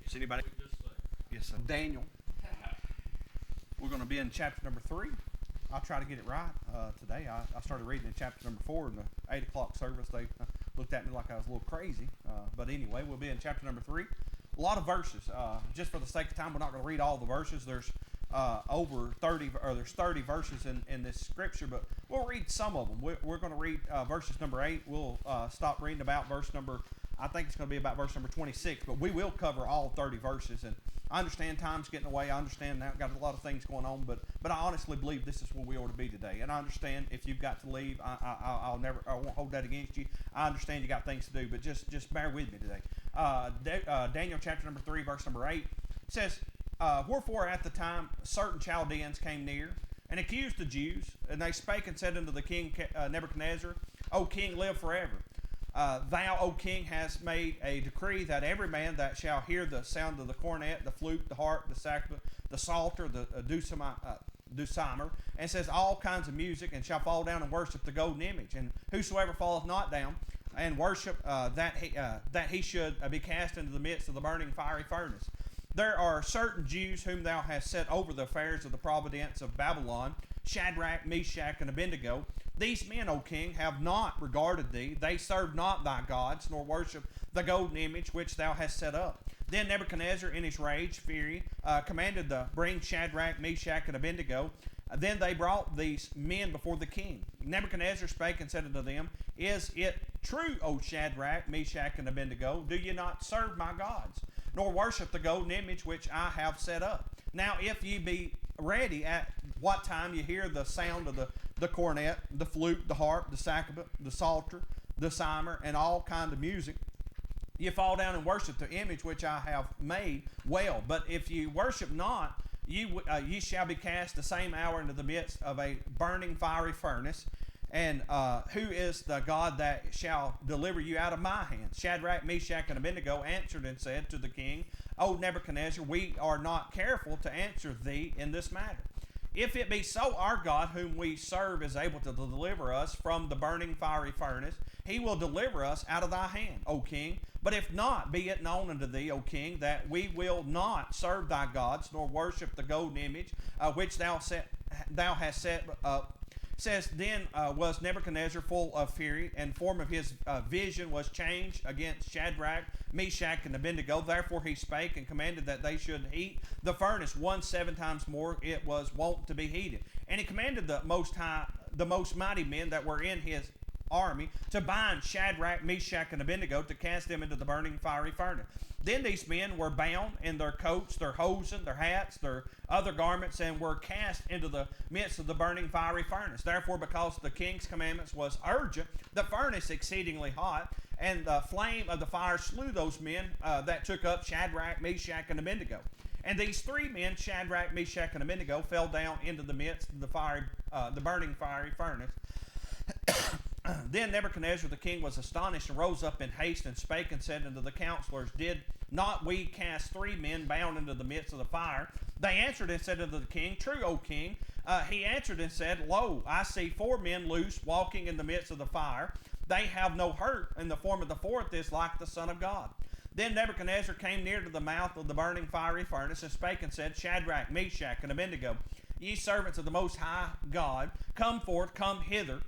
Is anybody? Yes, sir. Daniel. We're going to be in chapter number 3. I'll try to get it right today. I started reading in chapter number 4 in the 8 o'clock service. They looked at me like I was a little crazy. But anyway, we'll be in chapter number 3. A lot of verses. Just for the sake of time, we're not going to read all the verses. There's over 30, or there's 30 verses in this scripture, but we'll read some of them. We're going to read verses number 8. We'll stop reading about verse number, I think it's going to be about verse number 26, but we will cover all 30 verses. And I understand time's getting away. I understand now got a lot of things going on, but I honestly believe this is where we ought to be today. And I understand if you've got to leave, I won't hold that against you. I understand you got things to do, but just bear with me today. Daniel chapter number 3, verse number 8 says, wherefore at the time certain Chaldeans came near and accused the Jews, and they spake and said unto the king Nebuchadnezzar, O king, live forever. Thou, O king, hast made a decree that every man that shall hear the sound of the cornet, the flute, the harp, the sackbut, the psalter, the dulcimer, and says all kinds of music, and shall fall down and worship the golden image. And whosoever falleth not down and worship that he should be cast into the midst of the burning fiery furnace. There are certain Jews whom thou hast set over the affairs of the providence of Babylon, Shadrach, Meshach, and Abednego. These men, O king, have not regarded thee. They serve not thy gods, nor worship the golden image which thou hast set up. Then Nebuchadnezzar, in his rage, fury, commanded to bring Shadrach, Meshach, and Abednego. Then they brought these men before the king. Nebuchadnezzar spake and said unto them, Is it true, O Shadrach, Meshach, and Abednego? Do ye not serve my gods, nor worship the golden image which I have set up? Now if ye be ready at what time you hear the sound of the cornet, the flute, the harp, the sackbut, the psalter, the dulcimer, and all kind of music, ye fall down and worship the image which I have made, well. But if ye worship not, ye shall be cast the same hour into the midst of a burning fiery furnace. And who is the God that shall deliver you out of my hand? Shadrach, Meshach, and Abednego answered and said to the king, O Nebuchadnezzar, we are not careful to answer thee in this matter. If it be so, our God, whom we serve, is able to deliver us from the burning fiery furnace, he will deliver us out of thy hand, O king. But if not, be it known unto thee, O king, that we will not serve thy gods, nor worship the golden image which thou hast set up. Says, then was Nebuchadnezzar full of fury, and form of his vision was changed against Shadrach, Meshach, and Abednego. Therefore he spake and commanded that they should heat the furnace 7 times more it was wont to be heated. And he commanded the most mighty men that were in his army to bind Shadrach, Meshach, and Abednego, to cast them into the burning fiery furnace. Then these men were bound in their coats, their hosen, their hats, their other garments, and were cast into the midst of the burning fiery furnace. Therefore, because the king's commandments was urgent, the furnace exceedingly hot, and the flame of the fire slew those men that took up Shadrach, Meshach, and Abednego. And these 3 men, Shadrach, Meshach, and Abednego, fell down into the midst of the burning fiery furnace. Then Nebuchadnezzar the king was astonished, and rose up in haste, and spake and said unto the counselors, Did not we cast 3 men bound into the midst of the fire? They answered and said unto the king, True, O king. He answered and said, Lo, I see 4 men loose, walking in the midst of the fire. They have no hurt, and the form of the 4th is like the Son of God. Then Nebuchadnezzar came near to the mouth of the burning fiery furnace, and spake and said, Shadrach, Meshach, and Abednego, ye servants of the Most High God, come forth, come hither.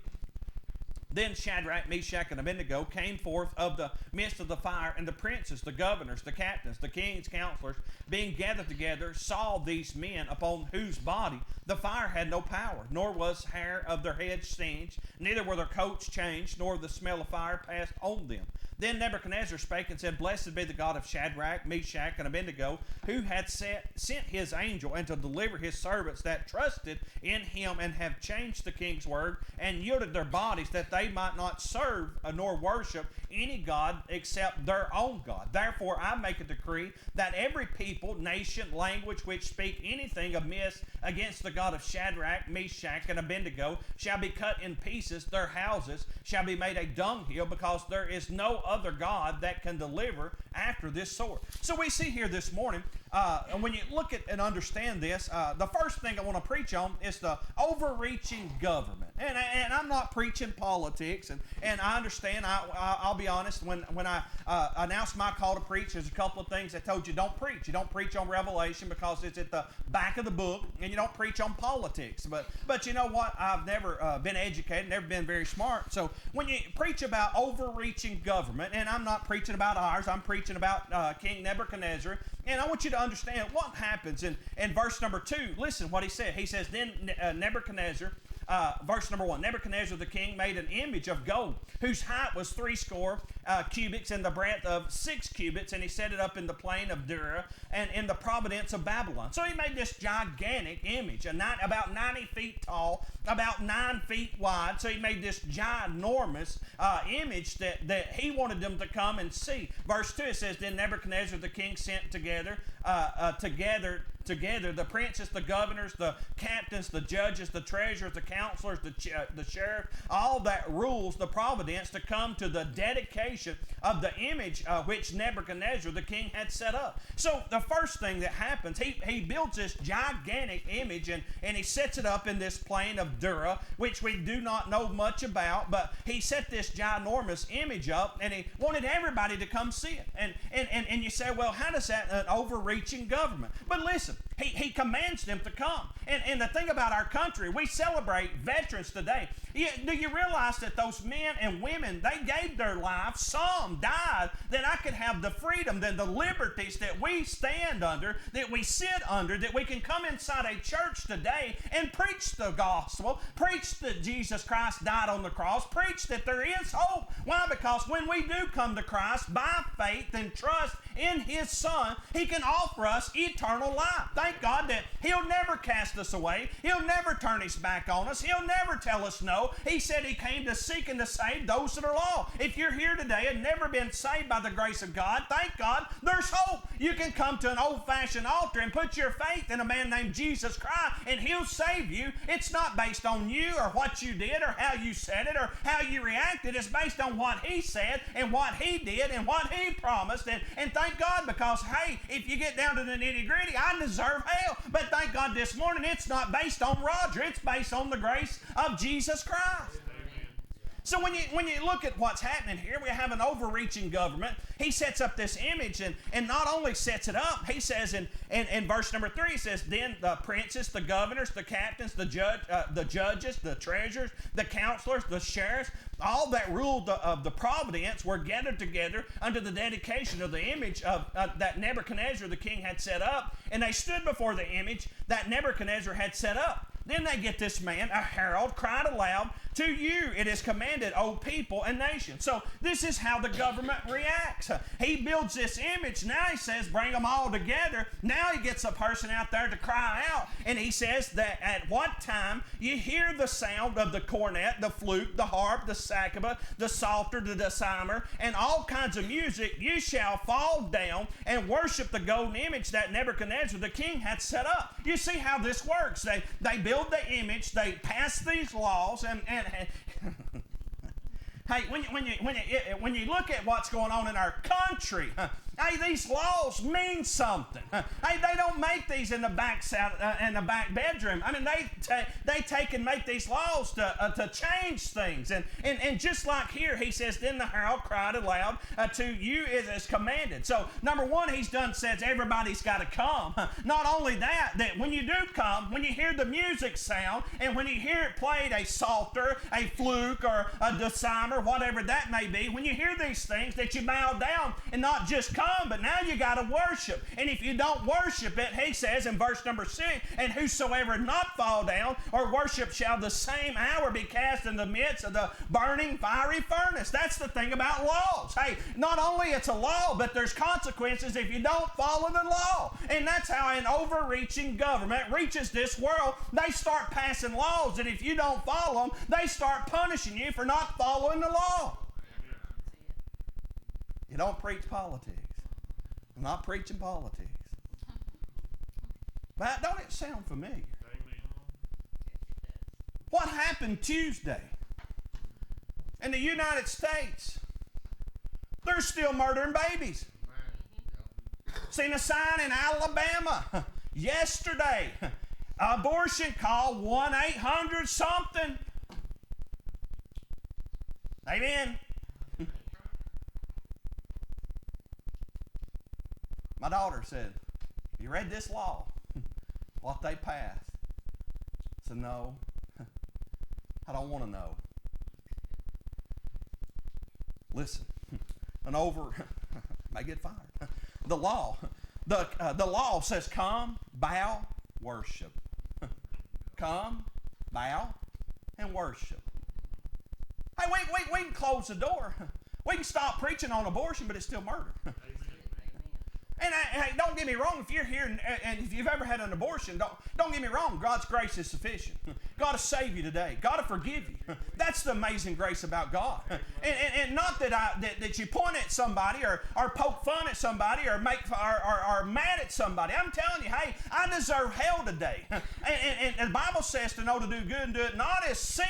Then Shadrach, Meshach, and Abednego came forth of the midst of the fire, and the princes, the governors, the captains, the king's counselors, being gathered together, saw these men, upon whose body the fire had no power, nor was hair of their heads singed, neither were their coats changed, nor the smell of fire passed on them. Then Nebuchadnezzar spake and said, Blessed be the God of Shadrach, Meshach, and Abednego, who had sent his angel, and to deliver his servants that trusted in him, and have changed the king's word, and yielded their bodies, that they might not serve nor worship any god except their own God. Therefore I make a decree that every people, nation, language which speak anything amiss against the God of Shadrach, Meshach, and Abednego shall be cut in pieces. Their houses shall be made a dunghill, because there is no other God that can deliver after this sort. So we see here this morning, and when you look at and understand this, the first thing I want to preach on is the overreaching government. And I'm not preaching politics, and I understand. I'll be honest. When I announced my call to preach, there's a couple of things I told you don't preach. You don't preach on Revelation because it's at the back of the book, and you don't preach on politics. But you know what? I've never been educated, never been very smart. So when you preach about overreaching government, and I'm not preaching about ours, I'm preaching about King Nebuchadnezzar. And I want you to understand what happens in verse number 2. Listen what he said. He says, then Nebuchadnezzar, verse number 1, Nebuchadnezzar the king made an image of gold, whose height was 80 cubits and the breadth of 6 cubits, and he set it up in the plain of Dura and in the province of Babylon. So he made this gigantic image, about 90 feet tall, about 9 feet wide. So he made this ginormous image that he wanted them to come and see. Verse 2, it says, then Nebuchadnezzar the king sent together the princes, the governors, the captains, the judges, the treasurers, the counselors, the sheriff, all that rules the providence to come to the dedication of the image which Nebuchadnezzar the king had set up. So the first thing that happens, he builds this gigantic image and he sets it up in this plain of Dura, which we do not know much about, but he set this ginormous image up and he wanted everybody to come see it. And you say, well, how does that an overreaching government? But listen, he commands them to come. And the thing about our country, we celebrate veterans today. Do you realize that those men and women, they gave their lives, some died, that I could have the freedom, the liberties that we stand under, that we sit under, that we can come inside a church today and preach the gospel, preach that Jesus Christ died on the cross, preach that there is hope. Why? Because when we do come to Christ by faith and trust in His Son, He can offer us eternal life. Thank God that He'll never cast us away. He'll never turn His back on us. He'll never tell us no. He said He came to seek and to save those that are lost. If you're here today and never been saved by the grace of God, thank God there's hope. You can come to an old-fashioned altar and put your faith in a man named Jesus Christ, and He'll save you. It's not based on you or what you did or how you said it or how you reacted. It's based on what He said and what He did and what He promised. And thank God, because, hey, if you get down to the nitty-gritty, I deserve hell. But thank God this morning it's not based on Roger. It's based on the grace of Jesus Christ. So when you look at what's happening here, we have an overreaching government. He sets up this image and not only sets it up, he says in verse number 3, he says, then the princes, the governors, the captains, the judges, the treasurers, the counselors, the sheriffs, all that ruled of the providence were gathered together under the dedication of the image of that Nebuchadnezzar the king had set up, and they stood before the image that Nebuchadnezzar had set up. Then they get this man, a herald, cried aloud, to you it is commanded, O people and nations. So this is how the government reacts. He builds this image. Now he says, bring them all together. Now he gets a person out there to cry out. And he says that at what time you hear the sound of the cornet, the flute, the harp, the sackbut, the psalter, the dulcimer, and all kinds of music, you shall fall down and worship the golden image that Nebuchadnezzar the king had set up. You see how this works. They build the image, they pass these laws, and hey, when you look at what's going on in our country, hey, these laws mean something. Hey, they don't make these in the back bedroom. I mean, they take and make these laws to change things. And just like here, he says, then the herald cried aloud, to you it is commanded. So, number one, he's done says everybody's got to come. Not only that when you do come, when you hear the music sound, and when you hear it played, a psalter, a fluke, or a dulcimer, whatever that may be, when you hear these things, that you bow down and not just come, but now you got to worship. And if you don't worship it, he says in verse number 6, and whosoever not fall down or worship shall the same hour be cast in the midst of the burning fiery furnace. That's the thing about laws. Hey, not only it's a law, but there's consequences if you don't follow the law. And that's how an overreaching government reaches this world. They start passing laws, and if you don't follow them, they start punishing you for not following the law. You don't preach politics. I'm not preaching politics. But don't it sound familiar? Amen. What happened Tuesday in the United States? They're still murdering babies. Seen a sign in Alabama yesterday. Abortion call 1-800-something. Amen. My daughter said, "You read this law? What they passed?" I said, "No, I don't want to know." Listen, may get fired. The law says, "Come, bow, worship." Come, bow, and worship. Hey, we can close the door. We can stop preaching on abortion, but it's still murder. And hey, don't get me wrong. If you're here and if you've ever had an abortion, don't get me wrong. God's grace is sufficient. God will save you today. God will forgive you. That's the amazing grace about God. And not that you point at somebody or poke fun at somebody or are mad at somebody. I'm telling you, hey, I deserve hell today. And the Bible says to know to do good and do it not is sin.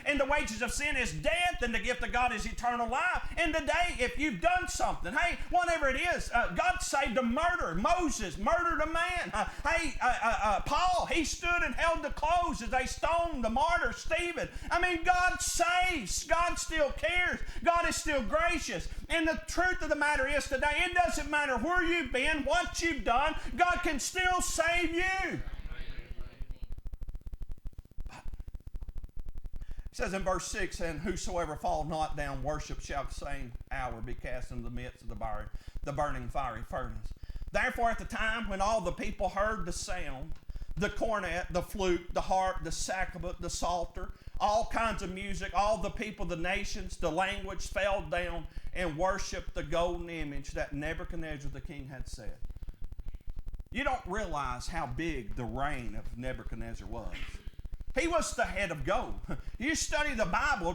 And the wages of sin is death, and the gift of God is eternal life. And today, if you've done something, hey, whatever it is, God saved a murderer. Moses murdered a man. Paul, he stood and held the clothes as they stoned the martyr Stephen. I mean, God saves. God still cares. God is still gracious. And the truth of the matter is today, it doesn't matter where you've been, what you've done, God can still save you. It says in verse 6, "And whosoever fall not down worship shall the same hour be cast into the midst of the burning fiery furnace. Therefore at the time when all the people heard the sound, the cornet, the flute, the harp, the sackbut, the psalter, all kinds of music, all the people, the nations, the language fell down and worshiped the golden image that Nebuchadnezzar the king had set." You don't realize how big the reign of Nebuchadnezzar was. He was the head of gold. You study the Bible,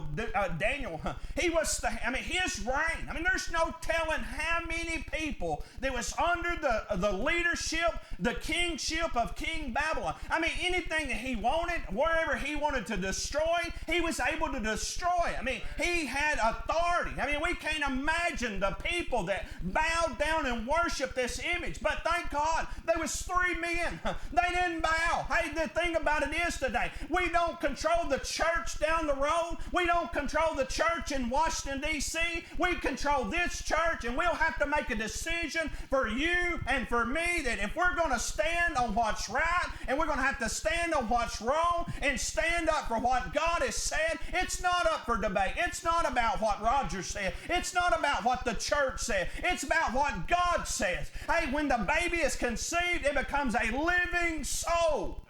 Daniel, his reign. I mean, there's no telling how many people that was under the leadership, the kingship of King Babylon. I mean, anything that he wanted, wherever he wanted to destroy, he was able to destroy. I mean, he had authority. I mean, we can't imagine the people that bowed down and worshiped this image. But thank God, there was 3 men. They didn't bow. Hey, the thing about it is today, we don't control the church down the road. We don't control the church in Washington, D.C. We control this church, and we'll have to make a decision for you and for me that if we're going to stand on what's right and we're going to have to stand on what's wrong and stand up for what God has said, it's not up for debate. It's not about what Roger said. It's not about what the church said. It's about what God says. Hey, when the baby is conceived, it becomes a living soul.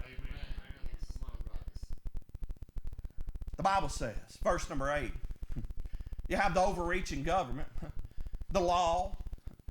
The Bible says, verse number 8, you have the overreaching government, the law.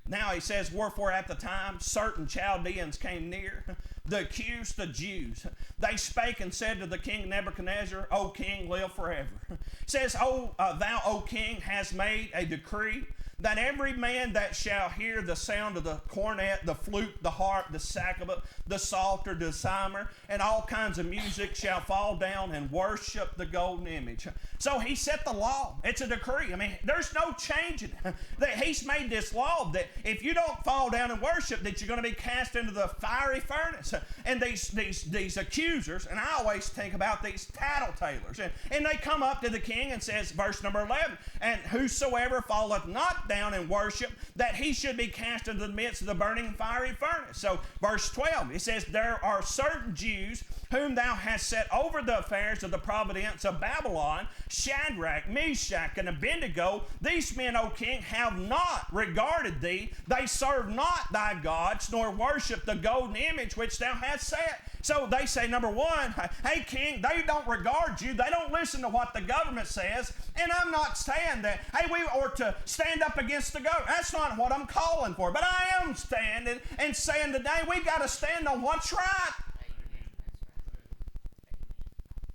Now he says, "Wherefore at the time certain Chaldeans came near, to accuse the Jews. They spake and said to the king Nebuchadnezzar, O king, live forever." It says, "Thou, O king, hast made a decree that every man that shall hear the sound of the cornet, the flute, the harp, the sackbut, the psalter, the cymbal, and all kinds of music shall fall down and worship the golden image." So he set the law. It's a decree. I mean, there's no changing it. That he's made this law that if you don't fall down and worship, that you're going to be cast into the fiery furnace. And these accusers, and I always think about these tattletalers, and they come up to the king and says, verse number 11, "And whosoever falleth not down and worship, that he should be cast into the midst of the burning fiery furnace." So verse 12, it says, "There are certain Jews whom thou hast set over the affairs of the providence of Babylon, Shadrach, Meshach, and Abednego. These men, O king, have not regarded thee. They serve not thy gods, nor worship the golden image which thou hast set." So they say, number one, hey, king, they don't regard you. They don't listen to what the government says. And I'm not saying that, hey, we are to stand up against the government. That's not what I'm calling for. But I am standing and saying today we got to stand on what's right.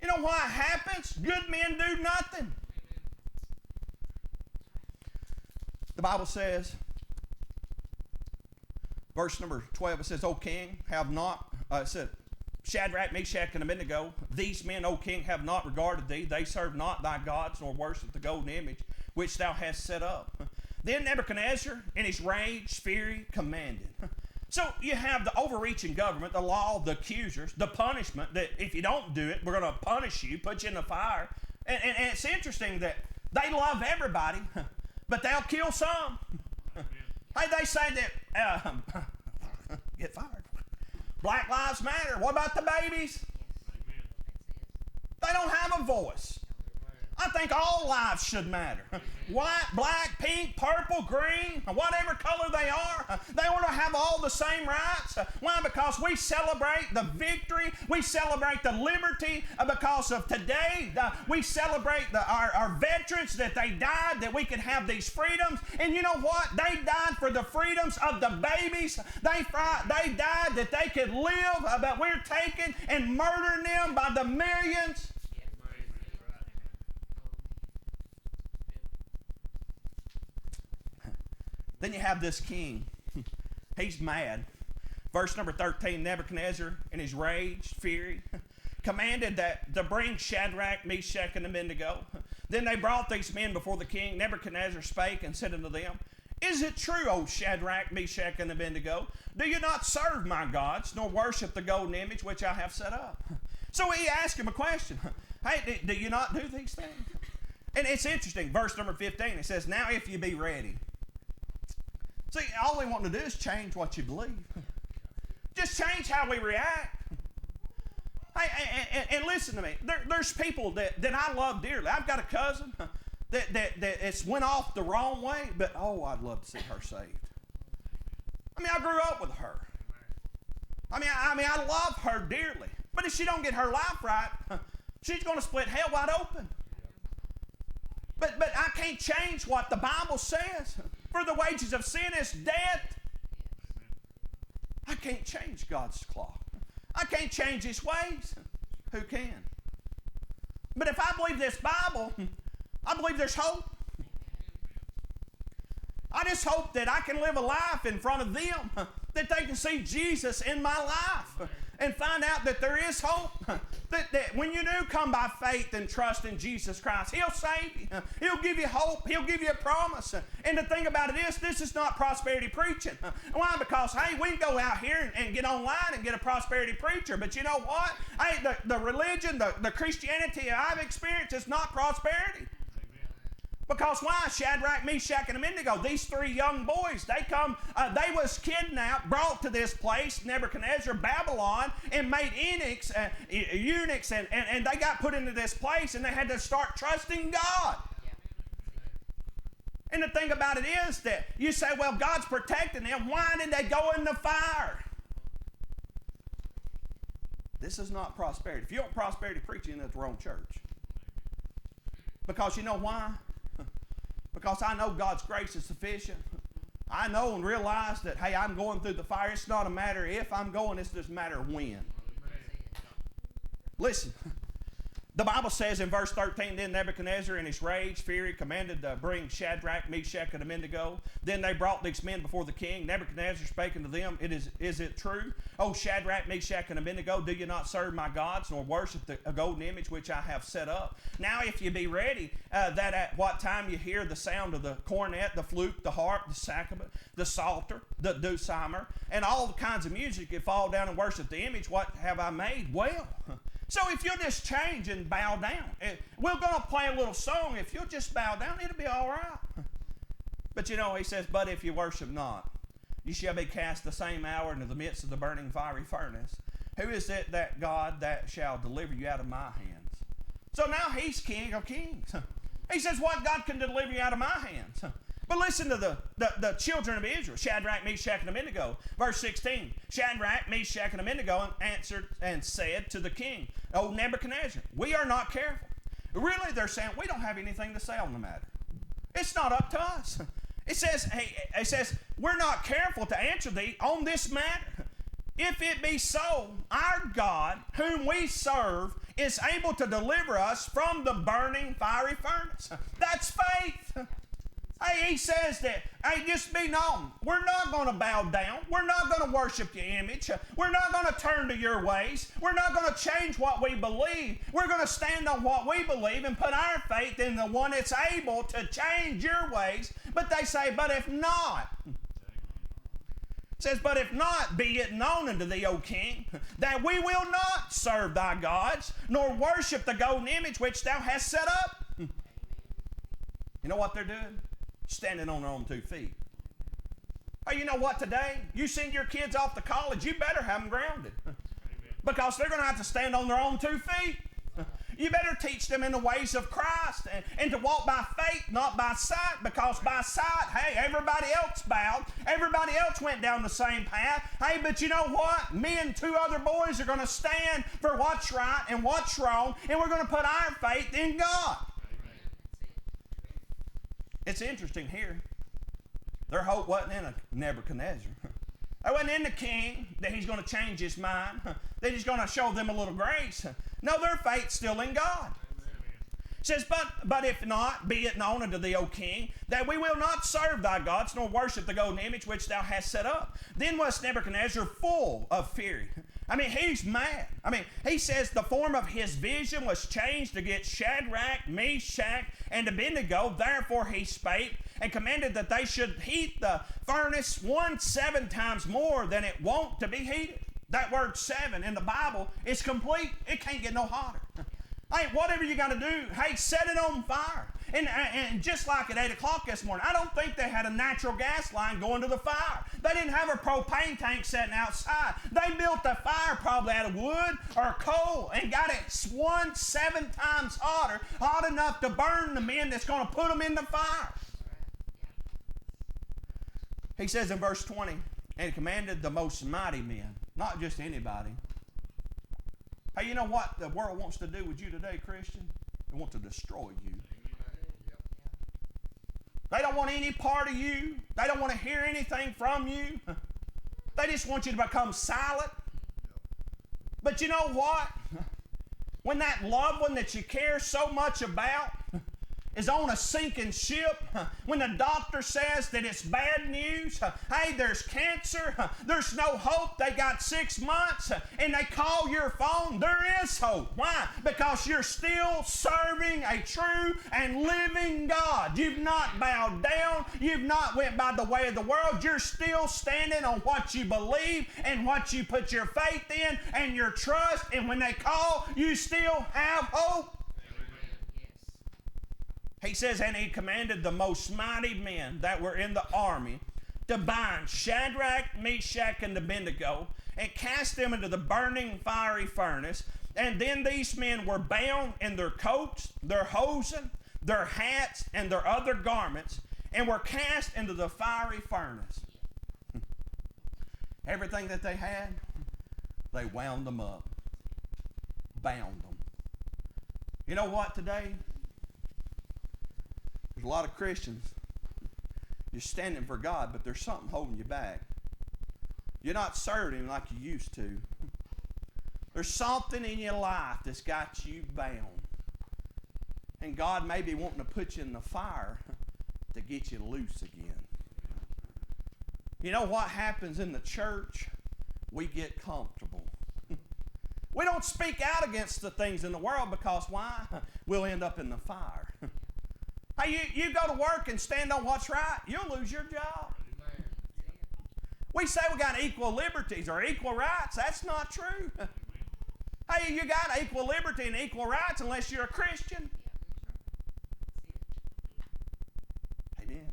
You know why it happens? Good men do nothing. The Bible says, verse number 12, it says, "O king, have not," it said, "Shadrach, Meshach, and Abednego, these men, O king, have not regarded thee. They serve not thy gods, nor worship the golden image which thou hast set up." Then Nebuchadnezzar, in his rage, fury, commanded. So you have the overreaching government, the law, the accusers, the punishment that if you don't do it, we're going to punish you, put you in the fire. And it's interesting that They love everybody, but they'll kill some. Hey, they say that, get fired. Black Lives Matter. What about the babies? They don't have a voice. I think all lives should matter. White, black, pink, purple, green, whatever color they are, they want to have all the same rights. Why? Because we celebrate the victory. We celebrate the liberty. Because of today, we celebrate our veterans that they died, that we can have these freedoms. And you know what? They died for the freedoms of the babies. They died that they could live, but we're taking and murdering them by the millions. Then you have this king. He's mad. Verse number 13, Nebuchadnezzar, in his rage, fury, commanded that to bring Shadrach, Meshach, and Abednego. Then they brought these men before the king. Nebuchadnezzar spake and said unto them, Is it true, O Shadrach, Meshach, and Abednego? Do you not serve my gods, nor worship the golden image which I have set up? So he asked him a question. Hey, do you not do these things? And it's interesting. Verse number 15, it says, Now if you be ready. See, all we want to do is change what you believe. Just change how we react. Hey, and listen to me. There's people that I love dearly. I've got a cousin that it's went off the wrong way, but I'd love to see her saved. I mean, I grew up with her. I mean, I love her dearly. But if she don't get her life right, she's going to split hell wide open. But I can't change what the Bible says. For the wages of sin is death. I can't change God's clock. I can't change His ways. Who can? But if I believe this Bible, I believe there's hope. I just hope that I can live a life in front of them, that they can see Jesus in my life and find out that there is hope. That when you do come by faith and trust in Jesus Christ, He'll save you. He'll give you hope. He'll give you a promise. And the thing about it is, this is not prosperity preaching. Why? Because, hey, we can go out here and get online and get a prosperity preacher. But you know what? Hey, the religion, the Christianity I've experienced is not prosperity. Because why? Shadrach, Meshach, and Abednego, these three young boys, they was kidnapped, brought to this place, Nebuchadnezzar, Babylon, and made eunuchs, and they got put into this place, and they had to start trusting God. And the thing about it is that you say, well, God's protecting them. Why did they go in the fire? This is not prosperity. If you want prosperity preaching, you're at the wrong church. Because you know why? Because I know God's grace is sufficient. I know and realize that, hey, I'm going through the fire. It's not a matter if I'm going, it's just a matter of when. Listen, the Bible says in verse 13, Then Nebuchadnezzar in his rage, fury, commanded to bring Shadrach, Meshach, and Abednego. Then they brought these men before the king. Nebuchadnezzar spake unto them, Is it true, O Shadrach, Meshach, and Abednego, do you not serve my gods, nor worship a golden image which I have set up? Now if you be ready, that at what time you hear the sound of the cornet, the flute, the harp, the sacrament, the psalter, the dulcimer, and all the kinds of music, you fall down and worship the image, what have I made? Well, so if you'll just change and bow down, we're going to play a little song. If you'll just bow down, it'll be all right. But you know, he says, But if you worship not, you shall be cast the same hour into the midst of the burning fiery furnace. Who is it that God that shall deliver you out of my hands? So now he's King of Kings. He says, what God can deliver you out of my hands? But listen to the children of Israel, Shadrach, Meshach, and Abednego. Verse 16, Shadrach, Meshach, and Abednego answered and said to the king, O Nebuchadnezzar, we are not careful. Really, they're saying, we don't have anything to say on the matter. It's not up to us. It says, we're not careful to answer thee on this matter. If it be so, our God, whom we serve, is able to deliver us from the burning fiery furnace. That's faith. Hey, he says that, hey, just be known, we're not going to bow down. We're not going to worship your image. We're not going to turn to your ways. We're not going to change what we believe. We're going to stand on what we believe and put our faith in the one that's able to change your ways. But they say, but if not, it says, but if not, be it known unto thee, O king, that we will not serve thy gods, nor worship the golden image which thou hast set up. You know what they're doing? Standing on their own 2 feet. Hey, you know what today? You send your kids off to college, you better have them grounded. Because they're going to have to stand on their own 2 feet. You better teach them in the ways of Christ and to walk by faith, not by sight, because by sight, hey, everybody else bowed. Everybody else went down the same path. Hey, but you know what? Me and 2 other boys are going to stand for what's right and what's wrong, and we're going to put our faith in God. It's interesting here. Their hope wasn't in a Nebuchadnezzar. It wasn't in the king that he's going to change his mind, that he's going to show them a little grace. No, their faith's still in God. It says, but if not, be it known unto thee, O king, that we will not serve thy gods, nor worship the golden image which thou hast set up. Then was Nebuchadnezzar full of fury. I mean, he's mad. I mean, he says the form of his vision was changed against Shadrach, Meshach, and Abednego. Therefore he spake and commanded that they should heat the furnace 7 times more than it wont to be heated. That word 7 in the Bible is complete. It can't get no hotter. Hey, whatever you got to do, hey, set it on fire. And just like at 8 o'clock this morning, I don't think they had a natural gas line going to the fire. They didn't have a propane tank sitting outside. They built the fire probably out of wood or coal and got it 7 times hotter, hot enough to burn the men that's going to put them in the fire. He says in verse 20, and he commanded the most mighty men, not just anybody. Hey, you know what the world wants to do with you today, Christian? They want to destroy you. They don't want any part of you. They don't want to hear anything from you. They just want you to become silent. But you know what? When that loved one that you care so much about is on a sinking ship, when the doctor says that it's bad news, hey, there's cancer, there's no hope, they got 6 months, and they call your phone, there is hope. Why? Because you're still serving a true and living God. You've not bowed down, you've not went by the way of the world, you're still standing on what you believe and what you put your faith in and your trust, and when they call, you still have hope. He says, and he commanded the most mighty men that were in the army to bind Shadrach, Meshach, and Abednego and cast them into the burning fiery furnace. And then these men were bound in their coats, their hosen, their hats, and their other garments, and were cast into the fiery furnace. Everything that they had, they wound them up, bound them. You know what today? There's a lot of Christians, you're standing for God, but there's something holding you back. You're not serving Him like you used to. There's something in your life that's got you bound. And God may be wanting to put you in the fire to get you loose again. You know what happens in the church? We get comfortable. We don't speak out against the things in the world because why? We'll end up in the fire. Hey, you go to work and stand on what's right, you'll lose your job. We say we got equal liberties or equal rights. That's not true. Hey, you got equal liberty and equal rights unless you're a Christian. Amen.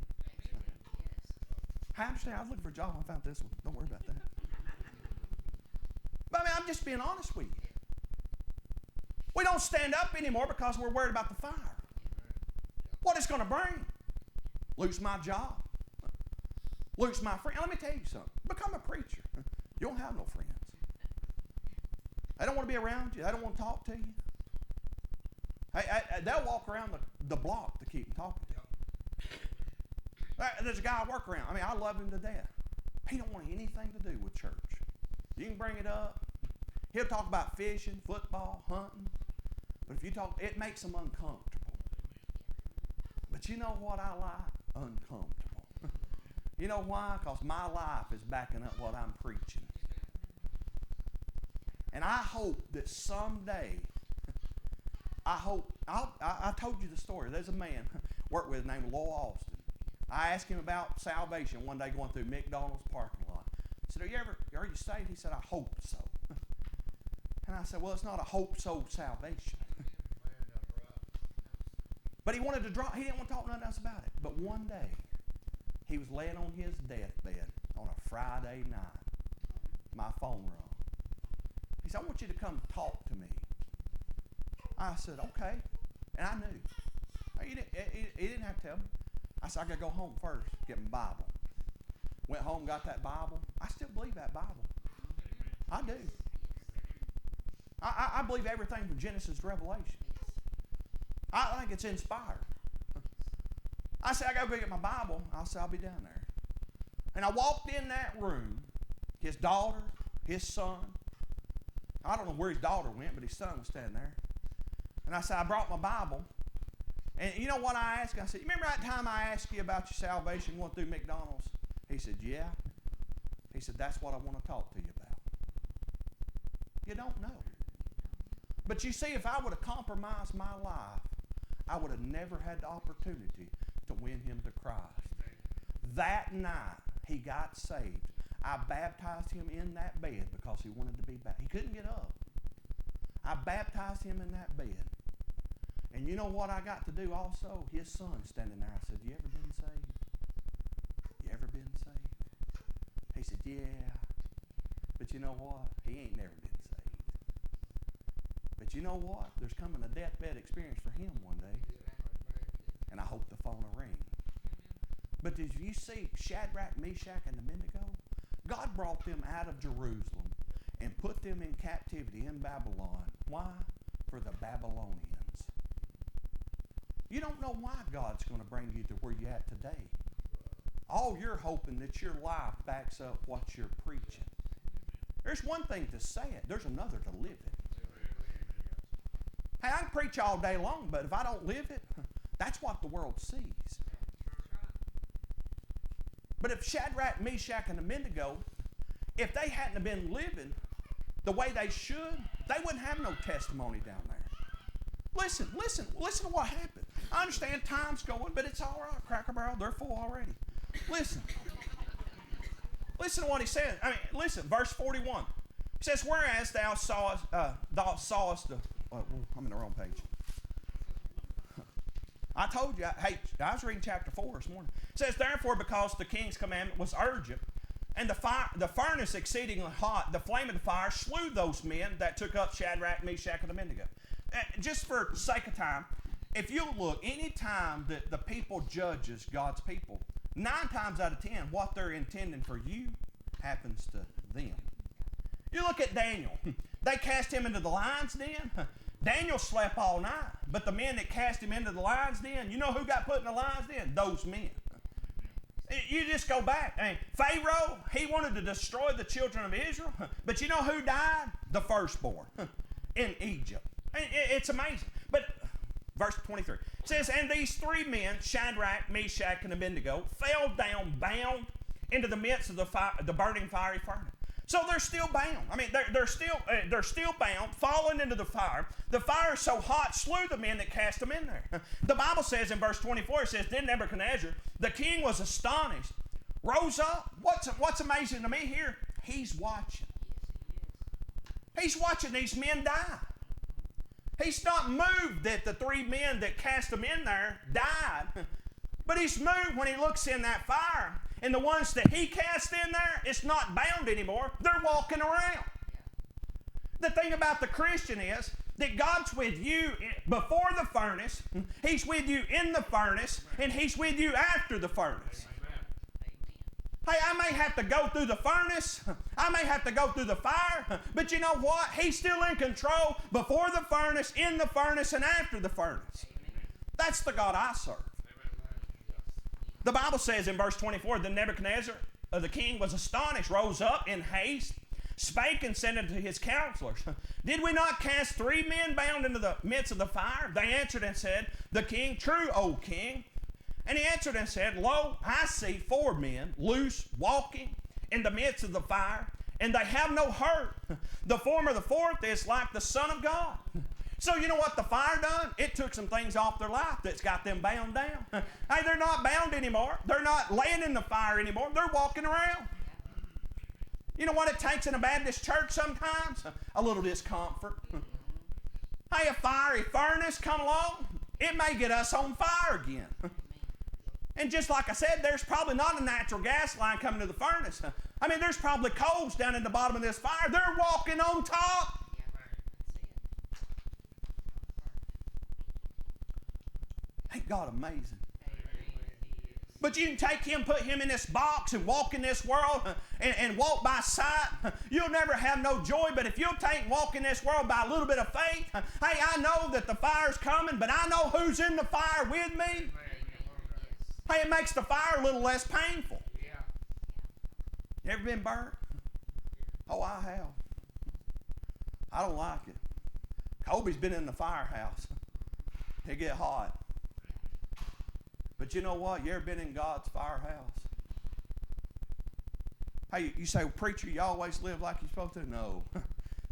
I understand. I was looking for a job. I found this one. Don't worry about that. But I mean, I'm just being honest with you. We don't stand up anymore because we're worried about the fire. What it's going to bring? Lose my job. Lose my friend. Let me tell you something. Become a preacher. You don't have no friends. They don't want to be around you. They don't want to talk to you. Hey, they'll walk around the block to keep them talking to you. There's a guy I work around. I mean, I love him to death. He don't want anything to do with church. You can bring it up. He'll talk about fishing, football, hunting. But if you talk, it makes them uncomfortable. But you know what I like? Uncomfortable. You know why? Because my life is backing up what I'm preaching. And I hope that someday, I told you the story. There's a man I worked with named Lowell Austin. I asked him about salvation one day going through McDonald's parking lot. I said, are you saved? He said, I hope so. And I said, well, it's not a hope so salvation. But he wanted to draw. He didn't want to talk nothing else about it. But one day, he was laying on his deathbed on a Friday night. My phone rang. He said, I want you to come talk to me. I said, okay. And I knew. He didn't have to tell me. I said, I got to go home first, get my Bible. Went home, got that Bible. I still believe that Bible. I do. I believe everything from Genesis to Revelation. I think it's inspired. I said, I got to go get my Bible. I said, I'll be down there. And I walked in that room. His daughter, his son. I don't know where his daughter went, but his son was standing there. And I said, I brought my Bible. And you know what I asked? I said, you remember that time I asked you about your salvation going through McDonald's? He said, yeah. He said, that's what I want to talk to you about. You don't know. But you see, if I would have compromised my life, I would have never had the opportunity to win him to Christ. That night, he got saved. I baptized him in that bed because he wanted to be baptized. He couldn't get up. I baptized him in that bed. And you know what I got to do also? His son standing there. I said, you ever been saved? You ever been saved? He said, yeah. But you know what? He ain't never been saved. But you know what? There's coming a deathbed experience for him one day. And I hope the phone will ring. But did you see Shadrach, Meshach, and Abednego? God brought them out of Jerusalem and put them in captivity in Babylon. Why? For the Babylonians. You don't know why God's going to bring you to where you're at today. All you're hoping that your life backs up what you're preaching. There's one thing to say it. There's another to live it. Hey, I can preach all day long, but if I don't live it, that's what the world sees. But if Shadrach, Meshach, and Abednego, if they hadn't been living the way they should, they wouldn't have no testimony down there. Listen to what happened. I understand time's going, but it's all right. Cracker Barrel, they're full already. Listen to what he says. Listen, verse 41. He says, whereas thou sawest I'm in the wrong page. I told you, I was reading chapter 4 this morning. It says, therefore, because the king's commandment was urgent, and the furnace exceedingly hot, the flame of the fire slew those men that took up Shadrach, Meshach, and Abednego. Just for sake of time, if you look, any time that the people judges God's people, 9 times out of 10, what they're intending for you happens to them. You look at Daniel. They cast him into the lion's den. Daniel slept all night, but the men that cast him into the lion's den, you know who got put in the lion's den? Those men. You just go back. Pharaoh, he wanted to destroy the children of Israel, but you know who died? The firstborn in Egypt. It's amazing. But verse 23 says, and these 3 men, Shadrach, Meshach, and Abednego, fell down bound into the midst of the burning fiery furnace. So they're still bound. They're still bound, falling into the fire. The fire so hot slew the men that cast them in there. The Bible says in verse 24, it says, then Nebuchadnezzar, the king was astonished, rose up. What's amazing to me here? He's watching. He's watching these men die. He's not moved that the 3 men that cast him in there died. But he's moved when he looks in that fire. And the ones that he cast in there, it's not bound anymore. They're walking around. The thing about the Christian is that God's with you before the furnace. He's with you in the furnace. And he's with you after the furnace. Hey, I may have to go through the furnace. I may have to go through the fire. But you know what? He's still in control before the furnace, in the furnace, and after the furnace. That's the God I serve. The Bible says in verse 24, then Nebuchadnezzar, the king, was astonished, rose up in haste, spake and said unto his counselors, did we not cast 3 men bound into the midst of the fire? They answered and said, the king, true, O king. And he answered and said, lo, I see 4 men loose, walking in the midst of the fire, and they have no hurt. The form of the 4th is like the Son of God. So you know what the fire done? It took some things off their life that's got them bound down. Hey, they're not bound anymore. They're not laying in the fire anymore. They're walking around. You know what it takes in a Baptist church sometimes? A little discomfort. Hey, a fiery furnace come along. it may get us on fire again. And just like I said, there's probably not a natural gas line coming to the furnace. I mean, there's probably coals down in the bottom of this fire. They're walking on top. Ain't God amazing? But you can take him, put him in this box and walk in this world and walk by sight. You'll never have no joy, but if you'll take and walk in this world by a little bit of faith, hey, I know that the fire's coming, but I know who's in the fire with me. Hey, it makes the fire a little less painful. You ever been burnt? Oh, I have. I don't like it. Kobe's been in the firehouse. They get hot. But you know what? You ever been in God's firehouse? Hey, you say, well, preacher, you always live like you're supposed to? No.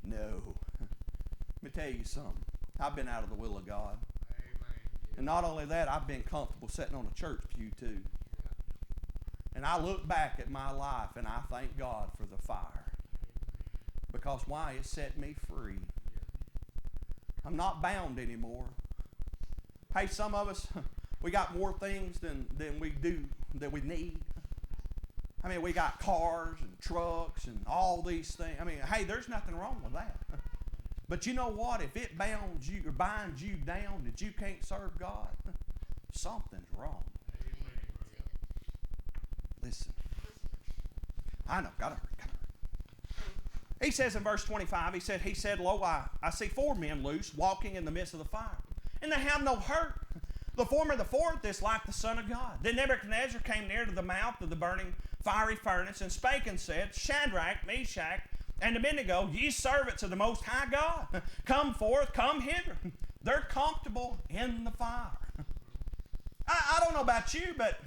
No. Let me tell you something. I've been out of the will of God. And not only that, I've been comfortable sitting on a church pew too. And I look back at my life and I thank God for the fire. Because why? It set me free. I'm not bound anymore. Hey, some of us, we got more things than we do, that we need. I mean, we got cars and trucks and all these things. I mean, hey, there's nothing wrong with that. But you know what? If it bounds you or binds you down that you can't serve God, something's wrong. Listen. I know. Gotta hurry. He says in verse 25, he said, Lo, I see 4 men loose, walking in the midst of the fire, and they have no hurt. The former, the fourth, is like the Son of God. Then Nebuchadnezzar came near to the mouth of the burning fiery furnace, and spake and said, Shadrach, Meshach, and Abednego, ye servants of the Most High God, come forth, come hither. They're comfortable in the fire. I don't know about you, but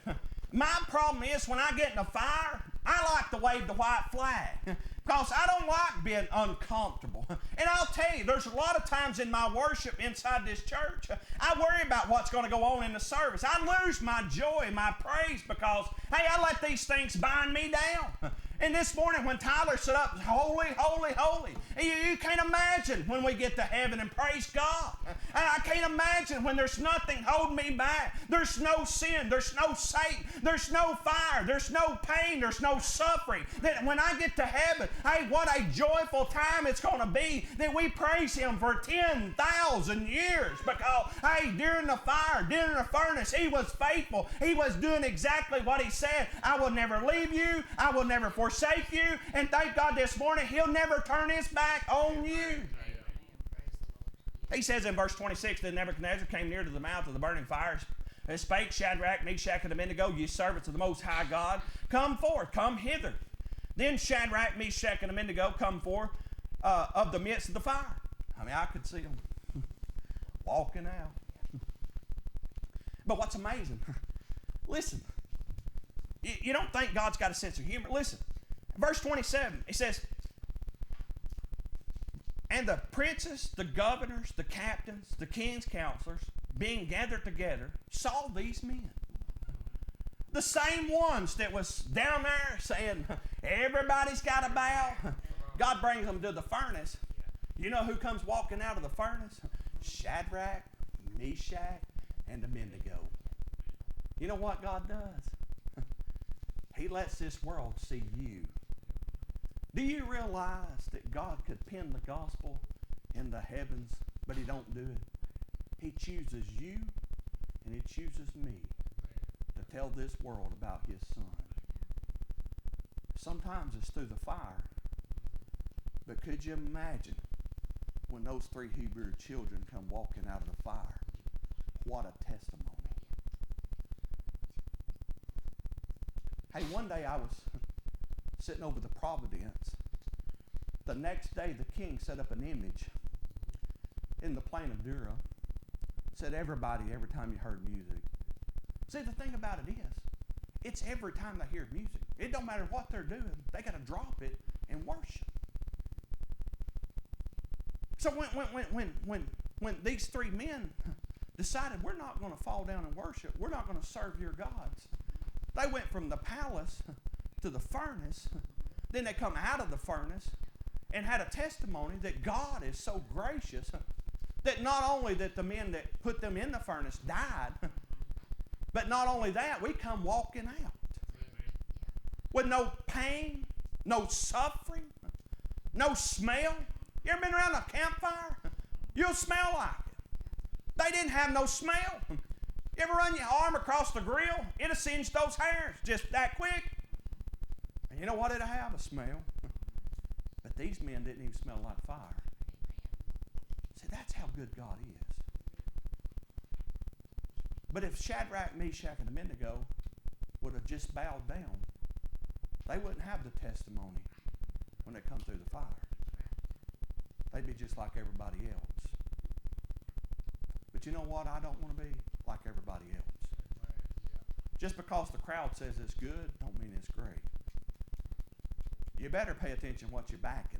my problem is when I get in a fire, I like to wave the white flag because I don't like being uncomfortable. And I'll tell you, there's a lot of times in my worship inside this church, I worry about what's going to go on in the service. I lose my joy, my praise because, hey, I let these things bind me down. And this morning when Tyler stood up, holy, holy, holy, you can't imagine when we get to heaven and praise God. And I can't imagine when there's nothing holding me back. There's no sin. There's no Satan. There's no fire. There's no pain. There's no suffering. That when I get to heaven, hey, what a joyful time it's going to be that we praise Him for 10,000 years because, hey, during the fire, during the furnace, He was faithful. He was doing exactly what He said. I will never leave you. I will never forsake you. And thank God this morning, He'll never turn His back on you. He says in verse 26, Then Nebuchadnezzar came near to the mouth of the burning fires, and spake, Shadrach, Meshach, and Abednego, ye servants of the Most High God, come forth, come hither. Then Shadrach, Meshach, and Abednego come forth of the midst of the fire. I mean, I could see them walking out. But what's amazing, listen, you don't think God's got a sense of humor. Listen, verse 27, it says, And the princes, the governors, the captains, the king's counselors, being gathered together, saw these men. The same ones that was down there saying, everybody's got to bow. God brings them to the furnace. You know who comes walking out of the furnace? Shadrach, Meshach, and Abednego. You know what God does? He lets this world see you. Do you realize that God could pen the gospel in the heavens, but He don't do it? He chooses you and He chooses me to tell this world about His Son. Sometimes it's through the fire, but could you imagine when those 3 Hebrew children come walking out of the fire? What a testimony. Hey, one day I was sitting over the Providence. The next day the king set up an image in the plain of Dura. Said everybody every time you heard music. See, the thing about it is, it's every time they hear music. It don't matter what they're doing. They got to drop it and worship. So when these 3 men decided we're not going to fall down and worship, we're not going to serve your gods, they went from the palace to the furnace. Then they come out of the furnace and had a testimony that God is so gracious that not only that the men that put them in the furnace died, but not only that, we come walking out with no pain, no suffering, no smell. You ever been around a campfire? You'll smell like it. They didn't have no smell. You ever run your arm across the grill? It'll singe those hairs just that quick. And you know what? It'll have a smell. But these men didn't even smell like fire. See, that's how good God is. But if Shadrach, Meshach, and Abednego would have just bowed down, they wouldn't have the testimony when they come through the fire. They'd be just like everybody else. But you know what? I don't want to be like everybody else. Just because the crowd says it's good, don't mean it's great. You better pay attention to what you're backing.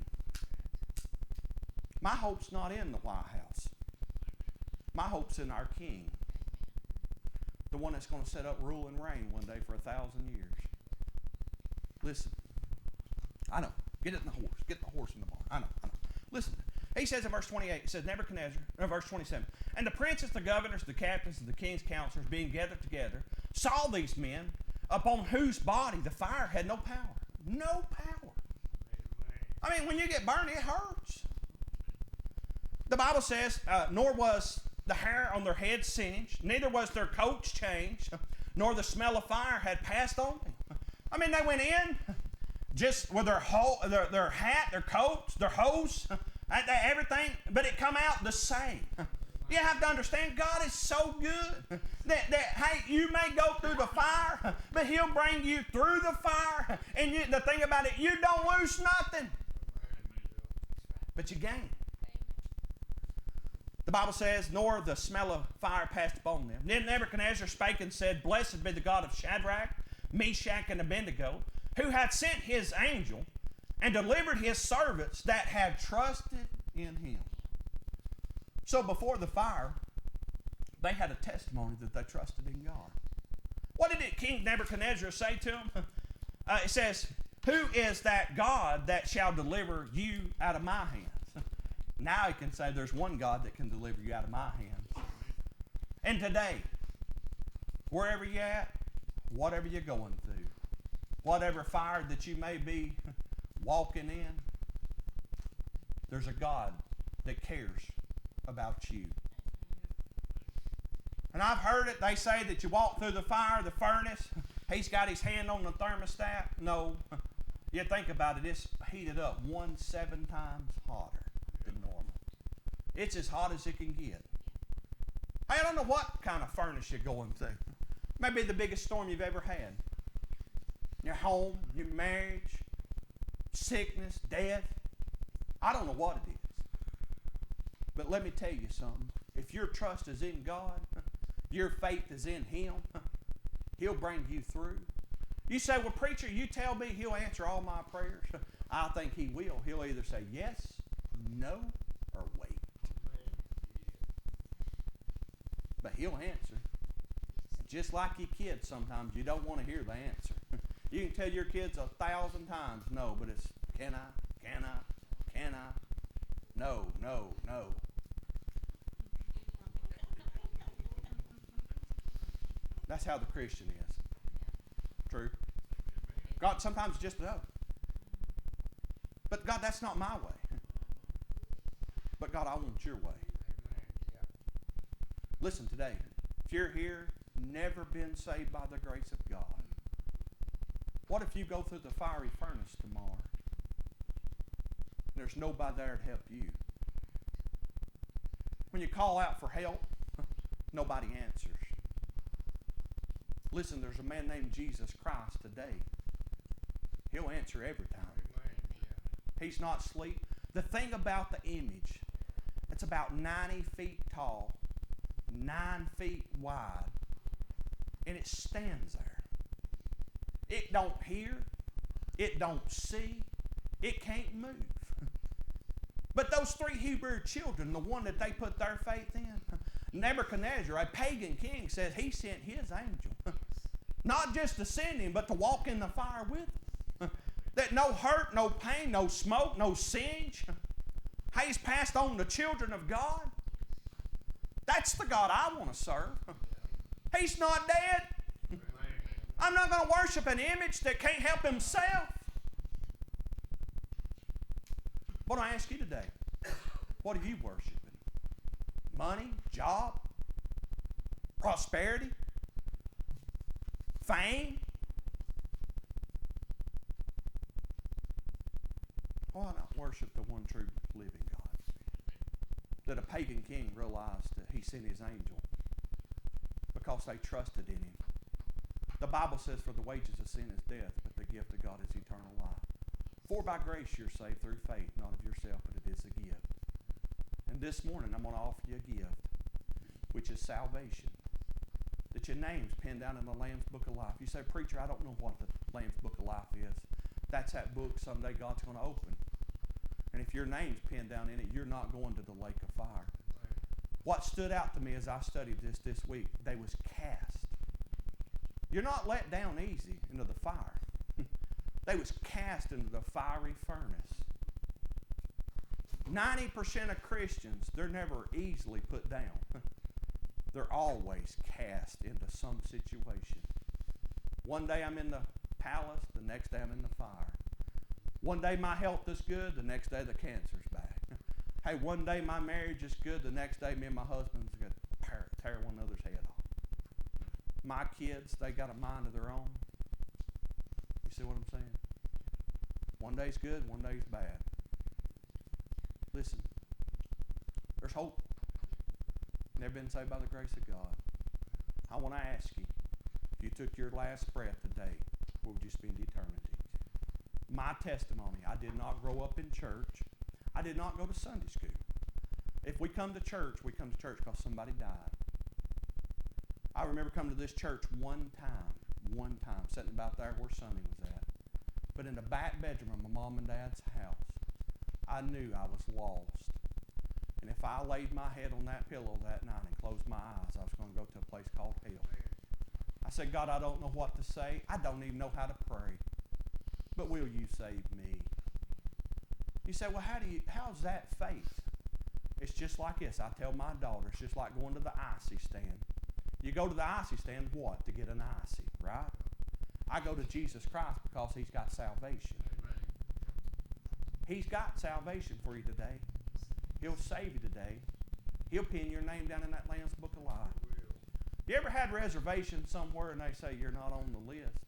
My hope's not in the White House. My hope's in our King. The one that's going to set up rule and reign one day for 1,000 years. Listen. I know. Get it in the horse. Get the horse in the barn. I know. Listen. He says in verse 28, it says, Nebuchadnezzar, verse 27, and the princes, the governors, the captains, and the king's counselors, being gathered together, saw these men, upon whose body the fire had no power. No power. I mean, when you get burned, it hurts. The Bible says, nor was the hair on their heads singed, neither was their coats changed, nor the smell of fire had passed on them. I mean, they went in just with their hat, their coats, their hose, everything, but it come out the same. You have to understand, God is so good that hey, you may go through the fire, but He'll bring you through the fire. And the thing about it, you don't lose nothing, but you gain. The Bible says, nor the smell of fire passed upon them. Then Nebuchadnezzar spake and said, Blessed be the God of Shadrach, Meshach, and Abednego, who hath sent his angel and delivered his servants that have trusted in him. So before the fire, they had a testimony that they trusted in God. What did King Nebuchadnezzar say to him? It says, Who is that God that shall deliver you out of my hands? Now he can say there's one God that can deliver you out of my hands. And today, wherever you're at, whatever you're going through, whatever fire that you may be walking in, there's a God that cares about you. And I've heard it, they say that you walk through the fire, the furnace, He's got His hand on the thermostat. No, you think about it, it's heated up 7 times hotter than normal. It's as hot as it can get. I don't know what kind of furnace you're going through. Maybe the biggest storm you've ever had. Your home, your marriage, sickness, death. I don't know what it is. But let me tell you something. If your trust is in God, your faith is in Him, He'll bring you through. You say, well, preacher, you tell me He'll answer all my prayers. I think He will. He'll either say yes, no, or wait. But He'll answer. Just like your kids sometimes, you don't want to hear the answer. You can tell your kids 1,000 times no, but it's can I, no. That's how the Christian is. True. God sometimes just no. But God, that's not my way. But God, I want your way. Listen today, if you're here, never been saved by the grace of God, what if you go through the fiery furnace tomorrow? There's nobody there to help you. When you call out for help, nobody answers. Listen, there's a man named Jesus Christ today. He'll answer every time. He's not asleep. The thing about the image, it's about 90 feet tall, 9 feet wide, and it stands there. It don't hear, it don't see, it can't move. But those 3 Hebrew children, the one that they put their faith in, Nebuchadnezzar, a pagan king, says he sent his angel. Not just to send him, but to walk in the fire with him. That no hurt, no pain, no smoke, no singe. He's passed on the children of God. That's the God I want to serve. He's not dead. I'm not going to worship an image that can't help himself. What do I ask you today? What are you worshiping? Money? Job? Prosperity? Fame? Why not worship the one true living God? That a pagan king realized that he sent his angel because they trusted in him. The Bible says, for the wages of sin is death, but the gift of God is eternal life. For by grace you're saved through faith, not of yourself, but it is a gift. And this morning I'm going to offer you a gift, which is salvation. That your name's pinned down in the Lamb's Book of Life. You say, preacher, I don't know what the Lamb's Book of Life is. That's that book someday God's going to open. And if your name's pinned down in it, you're not going to the lake of fire. What stood out to me as I studied this week, they was cast. You're not let down easy into the fire. They was cast into the fiery furnace. 90% of Christians, they're never easily put down. They're always cast into some situation. One day I'm in the palace, the next day I'm in the fire. One day my health is good, the next day the cancer's back. Hey, one day my marriage is good, the next day me and my husband's going to tear one another's head off. My kids, they got a mind of their own. You see what I'm saying? One day's good, one day's bad. Listen, there's hope. Never been saved by the grace of God. I want to ask you, if you took your last breath today, where would you spend eternity? My testimony, I did not grow up in church. I did not go to Sunday school. If we come to church because somebody died. I remember coming to this church one time, sitting about there where Sonny was at. But in the back bedroom of my mom and dad's house, I knew I was lost. And if I laid my head on that pillow that night and closed my eyes, I was going to go to a place called hell. I said, God, I don't know what to say. I don't even know how to pray. But will you save me? You say, well, how's that faith? It's just like this. I tell my daughter, it's just like going to the icy stand. You go to the icy stand, what? To get an icy, right? I go to Jesus Christ because he's got salvation. He's got salvation for you today. He'll save you today. He'll pin your name down in that Lamb's Book of Life. You ever had reservations somewhere and they say you're not on the list?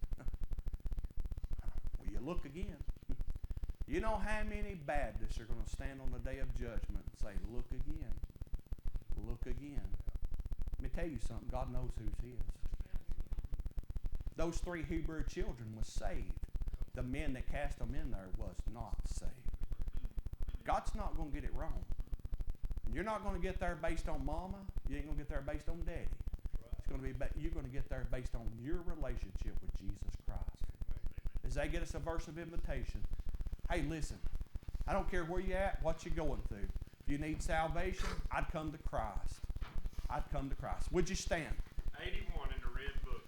Well, you look again. You know how many Baptists are going to stand on the day of judgment and say, look again. Look again. Let me tell you something. God knows who's his. Those 3 Hebrew children was saved. The men that cast them in there was not saved. God's not going to get it wrong. You're not going to get there based on mama. You ain't going to get there based on daddy. It's going to be you're going to get there based on your relationship with Jesus Christ. As they get us a verse of invitation, hey, listen, I don't care where you're at, what you're going through. If you need salvation, I'd come to Christ. I'd come to Christ. Would you stand? 81 in the red book.